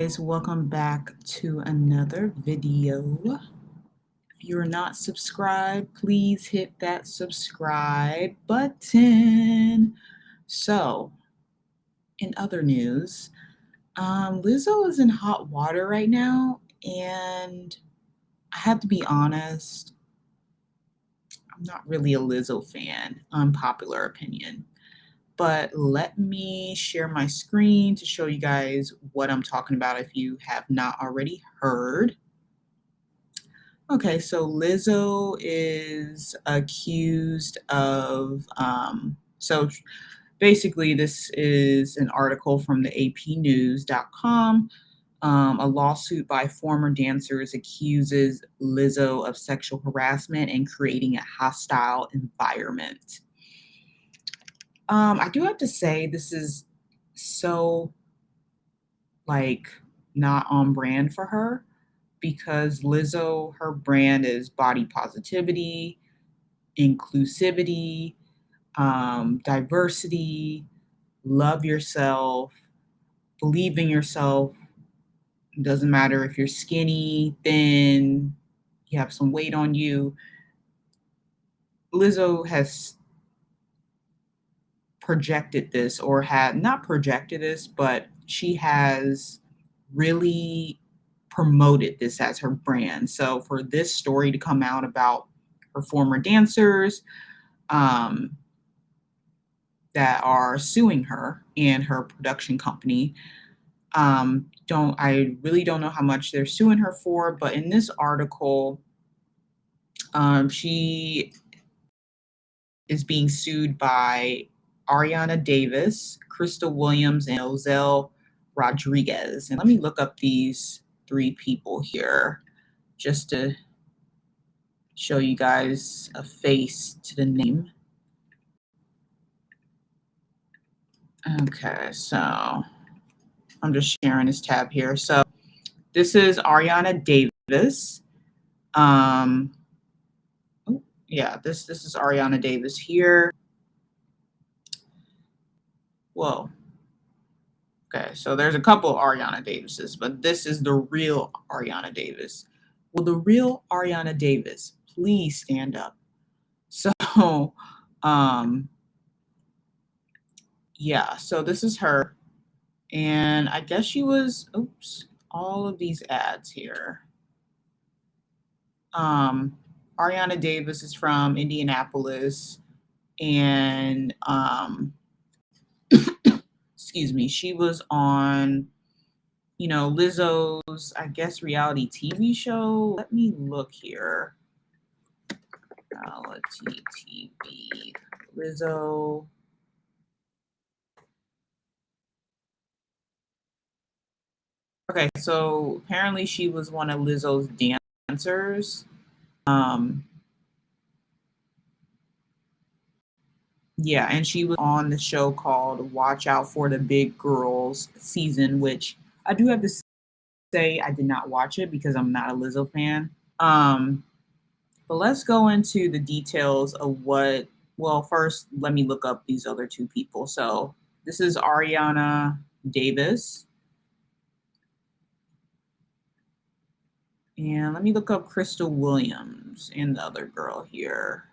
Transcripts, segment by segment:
Guys, welcome back to another video. If you're not subscribed, please hit that subscribe button. So, in other news, Lizzo is in hot water right now, and I have to be honest, I'm not really a Lizzo fan, unpopular opinion. But let me share my screen to show you guys what I'm talking about if you have not already heard. Okay, so Lizzo is accused of, basically, this is an article from the apnews.com. A lawsuit by former dancers accuses Lizzo of sexual harassment and creating a hostile environment. I do have to say, this is so, like, not on brand for her because Lizzo, her brand is body positivity, inclusivity, diversity, love yourself, believe in yourself. It doesn't matter if you're skinny, thin, you have some weight on you. Lizzo has projected this, or had not projected this, but she has really promoted this as her brand. So for this story to come out about her former dancers, um, that are suing her and her production company. Don't I really don't know how much they're suing her for, but in this article, she is being sued by Ariana Davis, Crystal Williams, and Ozell Rodriguez. And let me look up these three people here just to show you guys a face to the name. Okay, so I'm just sharing this tab here. So this is Ariana Davis. Yeah, this is Ariana Davis here. Whoa. Okay, so there's a couple of Ariana Davises, but this is the real Ariana Davis. Will the real Ariana Davis please stand up? So, um, yeah, so this is her. And I guess she was, oops, all of these ads here. Ariana Davis is from Indianapolis, and excuse me, she was on, Lizzo's, I guess, reality TV show. Let me look here. Reality TV. Lizzo. Okay, so apparently she was one of Lizzo's dancers. Um, yeah, and she was on the show called Watch Out for the Big Girls season, which I do have to say I did not watch it because I'm not a Lizzo fan. But let's go into the details of what. Well, first, let me look up these other two people. So this is Ariana Davis. And let me look up Crystal Williams and the other girl here.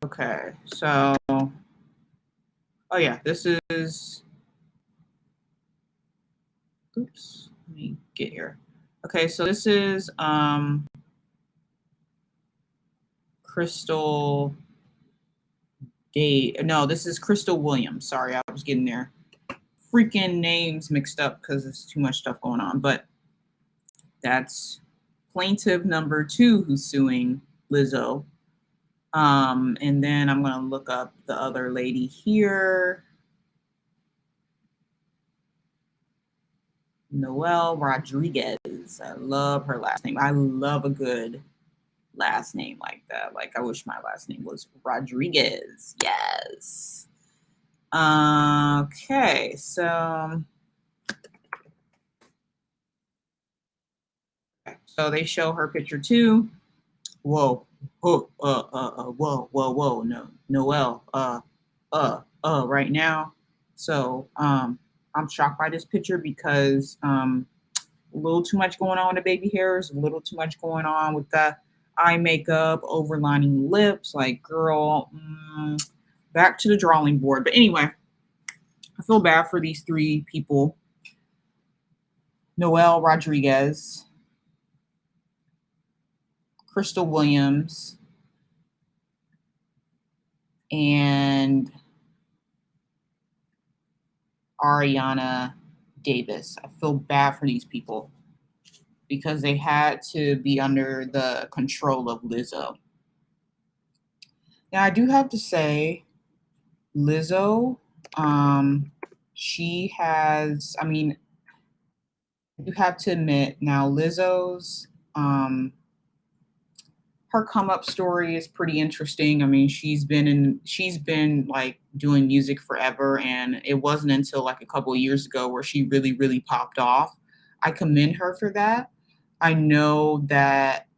Okay, so, oh yeah, this is, oops, let me get here. Okay, so this is Crystal no, this is Crystal Williams. Sorry, I was getting their freaking names mixed up because there's too much stuff going on. But that's plaintiff number 2 who's suing Lizzo. And then I'm gonna look up the other lady here. Noelle Rodriguez. I love her last name. I love a good last name like that. Like, I wish my last name was Rodriguez. Yes. Okay, so they show her picture too. Whoa, Oh, whoa, whoa, whoa, no, Noel, right now. So, I'm shocked by this picture because, a little too much going on with the baby hairs, a little too much going on with the eye makeup, overlining lips. Like, girl, back to the drawing board. But anyway, I feel bad for these three people: Noel Rodriguez, Crystal Williams, and Ariana Davis. I feel bad for these people because they had to be under the control of Lizzo. Now, I do have to say, Lizzo, um, she has, I mean, you have to admit now, Lizzo's, her come up story is pretty interesting. I mean, she's been like doing music forever, and it wasn't until like a couple of years ago where she really, really popped off. I commend her for that. I know that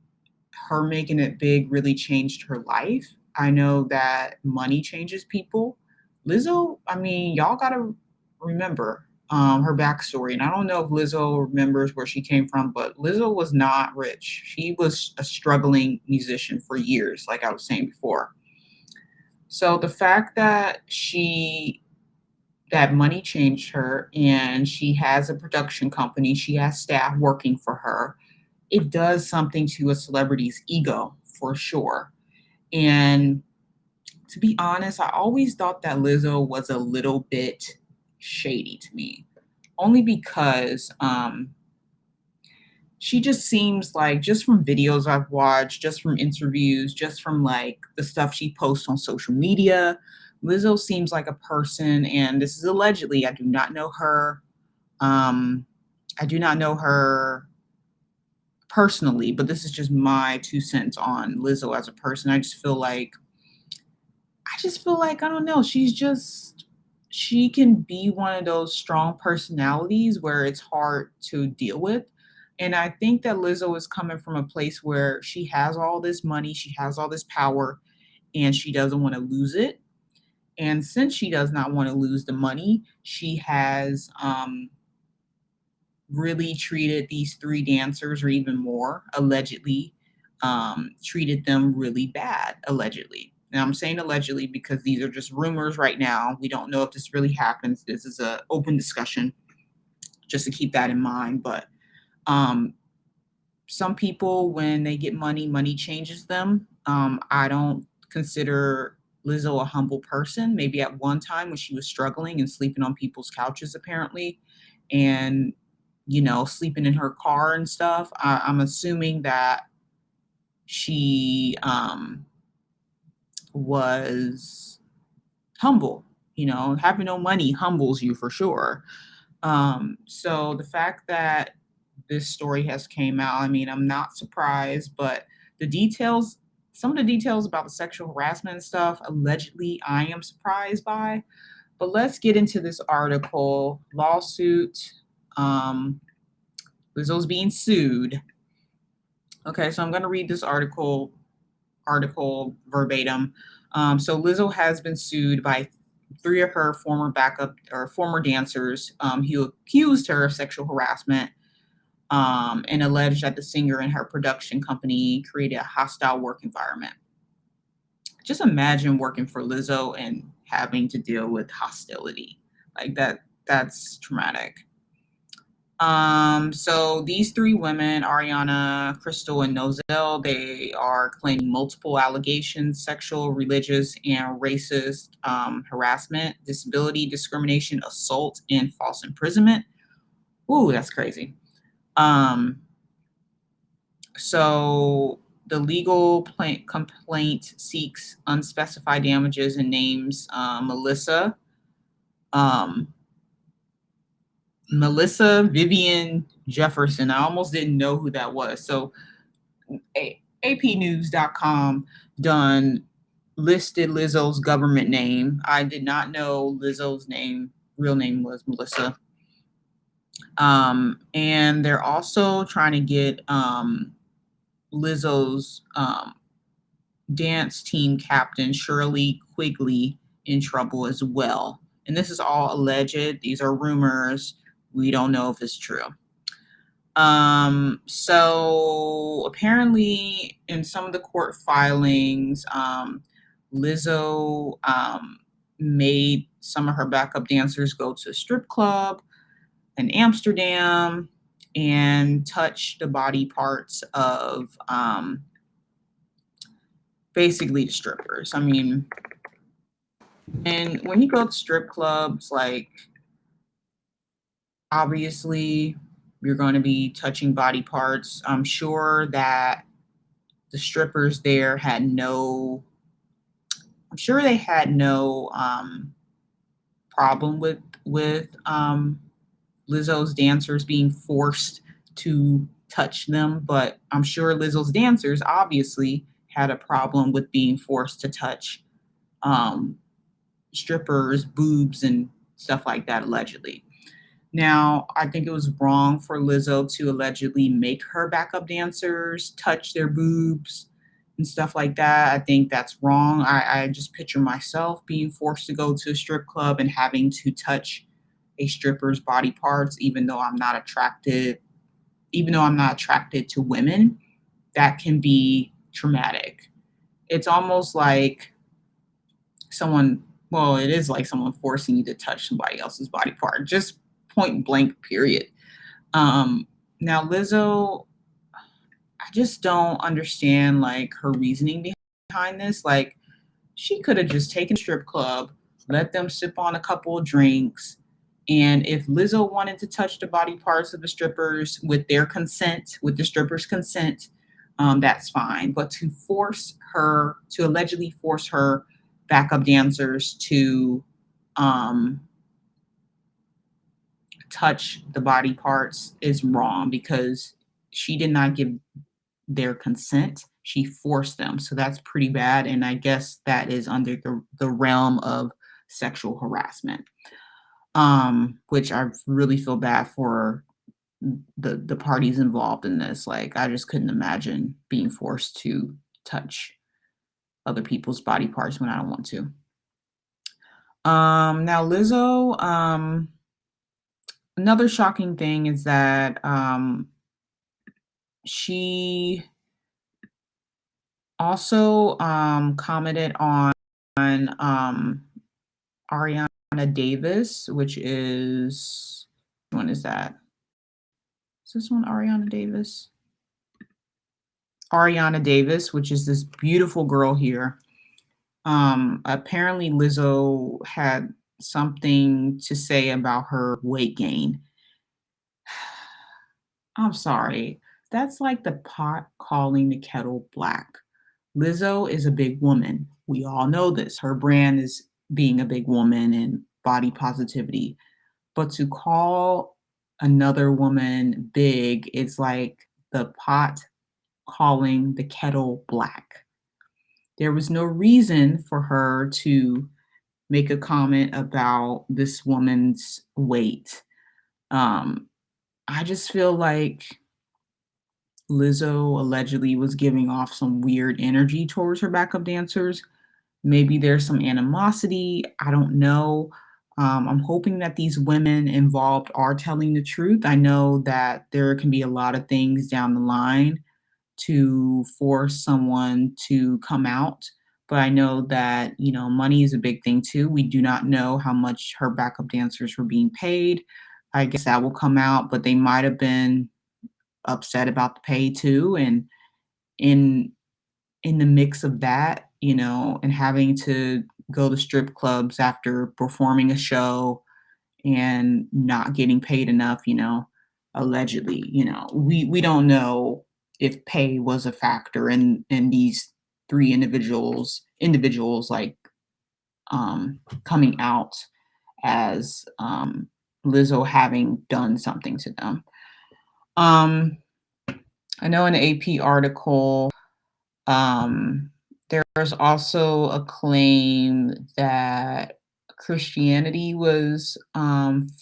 her making it big really changed her life. I know that money changes people. Lizzo, I mean, y'all gotta remember her backstory. And I don't know if Lizzo remembers where she came from, but Lizzo was not rich. She was a struggling musician for years, like I was saying before. So the fact that that money changed her and she has a production company, she has staff working for her, it does something to a celebrity's ego for sure. And to be honest, I always thought that Lizzo was a little bit shady to me, only because she just seems like, just from videos I've watched, just from interviews, just from like the stuff she posts on social media, Lizzo seems like a person, and this is allegedly, I do not know her. Um, I do not know her personally, but this is just my 2 cents on Lizzo as a person. I don't know, she can be one of those strong personalities where it's hard to deal with. And I think that Lizzo is coming from a place where she has all this money, she has all this power, and she doesn't want to lose it. And since she does not want to lose the money, she has really treated these three dancers, or even more, allegedly, treated them really bad, allegedly. Now, I'm saying allegedly because these are just rumors right now. We don't know if this really happens. This is an open discussion, just to keep that in mind. But um, some people, when they get money, money changes them. I don't consider Lizzo a humble person. Maybe at one time when she was struggling and sleeping on people's couches, apparently, and sleeping in her car and stuff. I'm assuming that she was humble. Having no money humbles you for sure. So the fact that this story has came out, I mean, I'm not surprised, but the details, some of the details about the sexual harassment and stuff, allegedly, I am surprised by. But let's get into this article. Lawsuit. Um, Lizzo's being sued. Okay, so I'm going to read this article verbatim. So Lizzo has been sued by three of her former backup or former dancers who accused her of sexual harassment, and alleged that the singer and her production company created a hostile work environment. Just imagine working for Lizzo and having to deal with hostility like that. That's traumatic. So these three women, Ariana, Crystal, and Nozel, they are claiming multiple allegations: sexual, religious, and racist harassment, disability discrimination, assault, and false imprisonment. Ooh, that's crazy. Um, so the legal complaint seeks unspecified damages and names um, Melissa Vivian Jefferson. I almost didn't know who that was. So APnews.com done listed Lizzo's government name. I did not know Lizzo's real name was Melissa. And they're also trying to get Lizzo's dance team captain Shirley Quigley in trouble as well. And this is all alleged. These are rumors. We don't know if it's true. So apparently, in some of the court filings, Lizzo made some of her backup dancers go to a strip club in Amsterdam and touch the body parts of basically the strippers. I mean, and when you go to strip clubs, like obviously you're going to be touching body parts. I'm sure that the strippers there had no, I'm sure they had no problem with Lizzo's dancers being forced to touch them, but I'm sure Lizzo's dancers obviously had a problem with being forced to touch um, strippers' boobs and stuff like that, allegedly. Now, I think it was wrong for Lizzo to allegedly make her backup dancers touch their boobs and stuff like that. I think that's wrong. I just picture myself being forced to go to a strip club and having to touch a stripper's body parts, even though I'm not attracted to women. That can be traumatic. It's almost like someone, well, it is like someone forcing you to touch somebody else's body part, just point blank, period. Um, Now, Lizzo, I just don't understand like her reasoning behind this. Like, she could have just taken a strip club, let them sip on a couple of drinks, and if Lizzo wanted to touch the body parts of the strippers with their consent, with the strippers' consent, that's fine. But to allegedly force her backup dancers to um, touch the body parts is wrong because she did not give their consent. She forced them. So that's pretty bad. And I guess that is under the realm of sexual harassment, which I really feel bad for the parties involved in this. Like, I just couldn't imagine being forced to touch other people's body parts when I don't want to. Now, Lizzo, another shocking thing is that she also commented on Ariana Davis, which is, when is that? Is this one Ariana Davis? Ariana Davis, which is this beautiful girl here. Apparently Lizzo had something to say about her weight gain. I'm sorry. That's like the pot calling the kettle black. Lizzo is a big woman. We all know this. Her brand is being a big woman and body positivity. But to call another woman big, it's like the pot calling the kettle black. There was no reason for her to make a comment about this woman's weight. Um, I just feel like Lizzo allegedly was giving off some weird energy towards her backup dancers. Maybe there's some animosity. I don't know. I'm hoping that these women involved are telling the truth. I know that there can be a lot of things down the line to force someone to come out. But I know that, money is a big thing too. We do not know how much her backup dancers were being paid. I guess that will come out, but they might have been upset about the pay too. And in in the mix of that, and having to go to strip clubs after performing a show and not getting paid enough, allegedly, we don't know if pay was a factor in these three individuals like coming out as Lizzo having done something to them. Um, I know in the AP article, Um, there's also a claim that Christianity was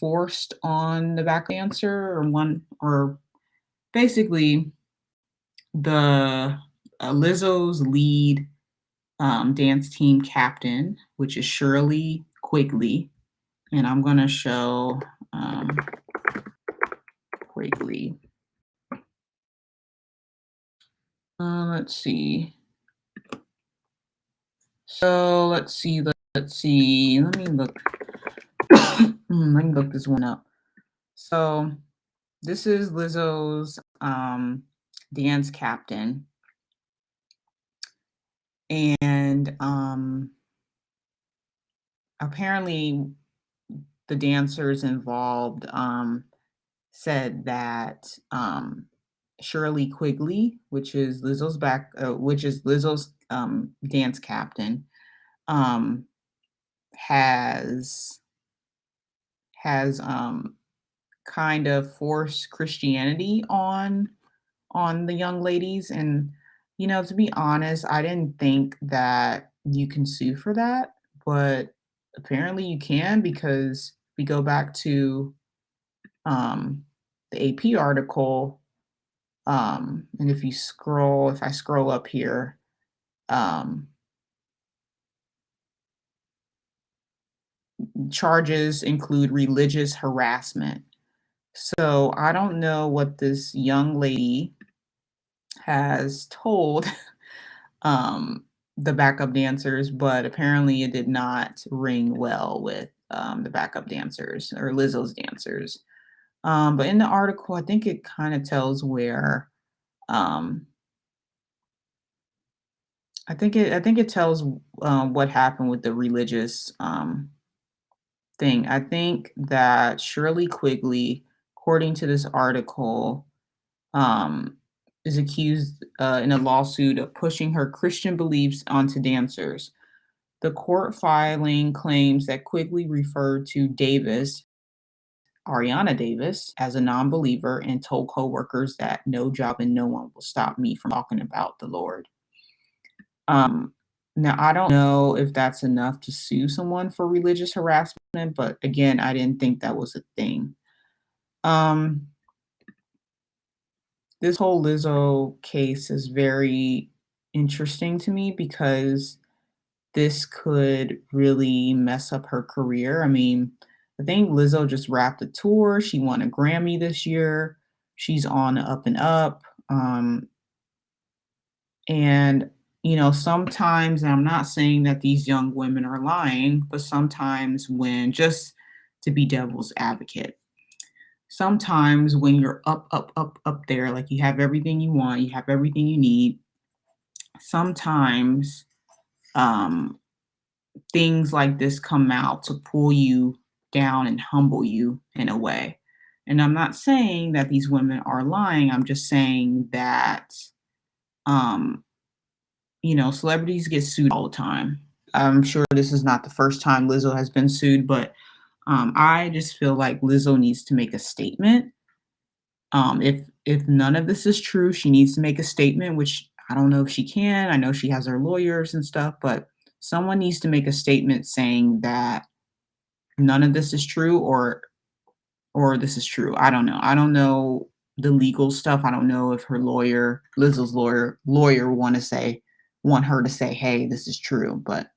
forced on the back dancer, or basically the Lizzo's lead. dance team captain, which is Shirley Quigley. And I'm going to show Quigley. Let's see. So let's see. Let's see. Let me look. Let me look this one up. So this is Lizzo's dance captain, and apparently the dancers involved said that Shirley Quigley, which is Lizzo's dance captain, um, has kind of forced Christianity on the young ladies. And to be honest, I didn't think that you can sue for that, but apparently you can, because we go back to um, the AP article. And if I scroll up here, um, charges include religious harassment. So I don't know what this young lady has told um, the backup dancers, but apparently it did not ring well with the backup dancers or Lizzo's dancers. But in the article, I think it kind of tells where um, I think it tells what happened with the religious thing. I think that Shirley Quigley, according to this article, um, is accused in a lawsuit of pushing her Christian beliefs onto dancers. The court filing claims that Quigley referred to Ariana Davis, as a non believer and told coworkers that no job and no one will stop me from talking about the Lord. Um, Now, I don't know if that's enough to sue someone for religious harassment, but again, I didn't think that was a thing. Um, this whole Lizzo case is very interesting to me because this could really mess up her career. I mean, I think Lizzo just wrapped a tour. She won a Grammy this year. She's on the up and up. And, sometimes, and I'm not saying that these young women are lying, but sometimes just to be devil's advocate, sometimes when you're up there, like you have everything you want, you have everything you need, sometimes um, things like this come out to pull you down and humble you in a way. And I'm not saying that these women are lying. I'm just saying that, um, celebrities get sued all the time. I'm sure this is not the first time Lizzo has been sued, but I just feel like Lizzo needs to make a statement. If none of this is true, she needs to make a statement, which I don't know if she can. I know she has her lawyers and stuff, but someone needs to make a statement saying that none of this is true, or this is true. I don't know. I don't know the legal stuff. I don't know if Lizzo's lawyer want her to say, "Hey, this is true." But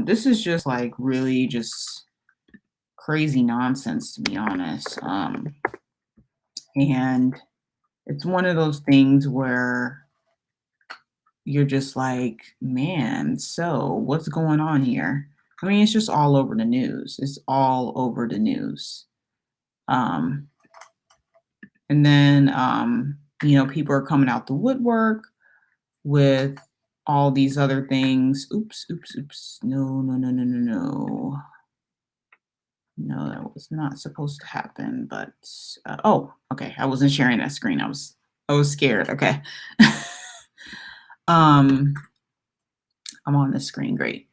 this is just like really just crazy nonsense, to be honest. And it's one of those things where you're just like, man, so what's going on here? I mean, it's just all over the news. It's all over the news. Um, and then, people are coming out the woodwork with all these other things. Oops, oops, oops. No, no, no, no, no, no. No, that was not supposed to happen. But oh, okay. I wasn't sharing that screen. I was scared. Okay. um, I'm on the screen. Great.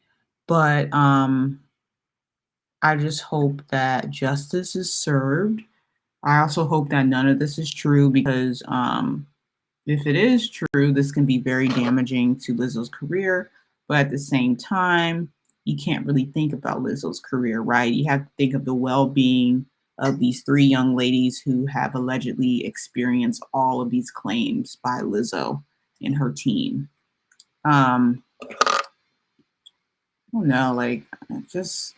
But I just hope that justice is served. I also hope that none of this is true, because if it is true, this can be very damaging to Lizzo's career. But at the same time, you can't really think about Lizzo's career, right? You have to think of the well being of these three young ladies who have allegedly experienced all of these claims by Lizzo and her team. Um, don't know, like, just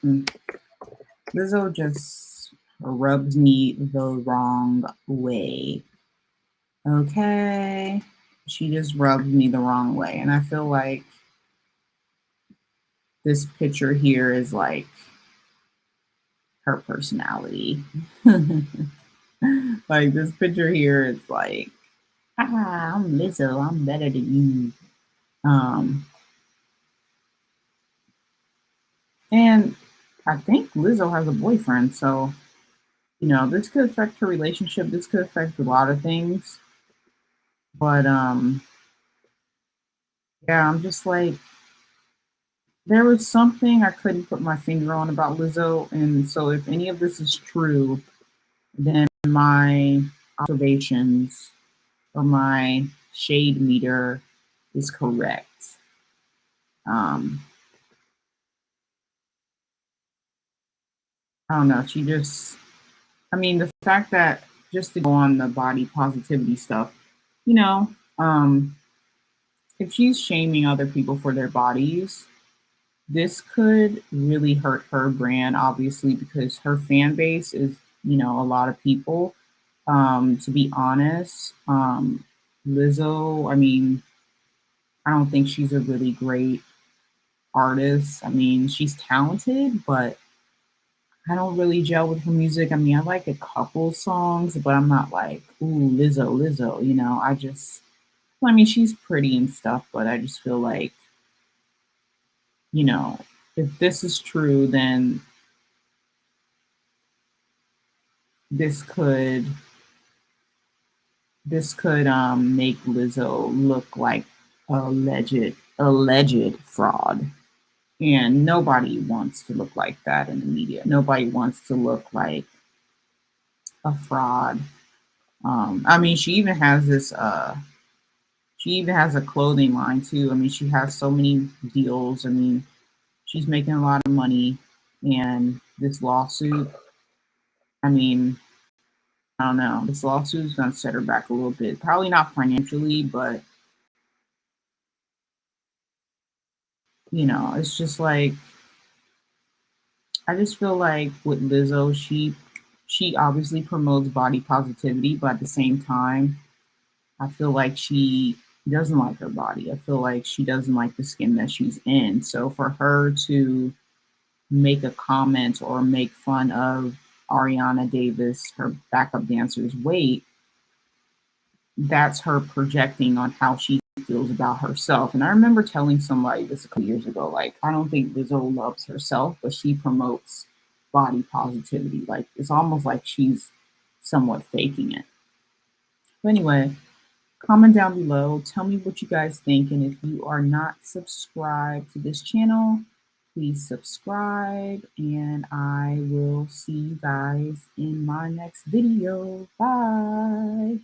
Lizzo just rubs me the wrong way. Okay? She just rubs me the wrong way. And I feel like this picture here is like her personality. Like this picture here is like, I'm Lizzo, I'm better than you. And I think Lizzo has a boyfriend, so this could affect her relationship. This could affect a lot of things. But yeah, I'm just like, there was something I couldn't put my finger on about Lizzo, and so if any of this is true, then my observations or my shade meter is correct. Um, I don't know. I mean, the fact that just to go on the body positivity stuff, you know, um, if she's shaming other people for their bodies, this could really hurt her brand, obviously, because her fan base is, a lot of people. To be honest, Lizzo, I mean, I don't think she's a really great artist. I mean, she's talented, but I don't really gel with her music. I mean, I like a couple songs, but I'm not like, ooh, Lizzo, Lizzo, I mean, she's pretty and stuff, but I just feel like, you know, if this is true, then this could make Lizzo look like alleged fraud. And nobody wants to look like that in the media. Nobody wants to look like a fraud. I mean, she even has a clothing line too. I mean, she has so many deals. I mean, she's making a lot of money, and this lawsuit, I mean, I don't know. This lawsuit is going to set her back a little bit. Probably not financially, but it's just like I just feel like with Lizzo, she obviously promotes body positivity, but at the same time, I feel like she doesn't like her body. I feel like she doesn't like the skin that she's in. So for her to make a comment or make fun of Ariana Davis, her backup dancer's weight, that's her projecting on how she feels about herself. And I remember telling somebody this a couple years ago, like, I don't think Lizzo loves herself, but she promotes body positivity. Like, it's almost like she's somewhat faking it. But anyway, comment down below. Tell me what you guys think. And if you are not subscribed to this channel, please subscribe. And I will see you guys in my next video. Bye.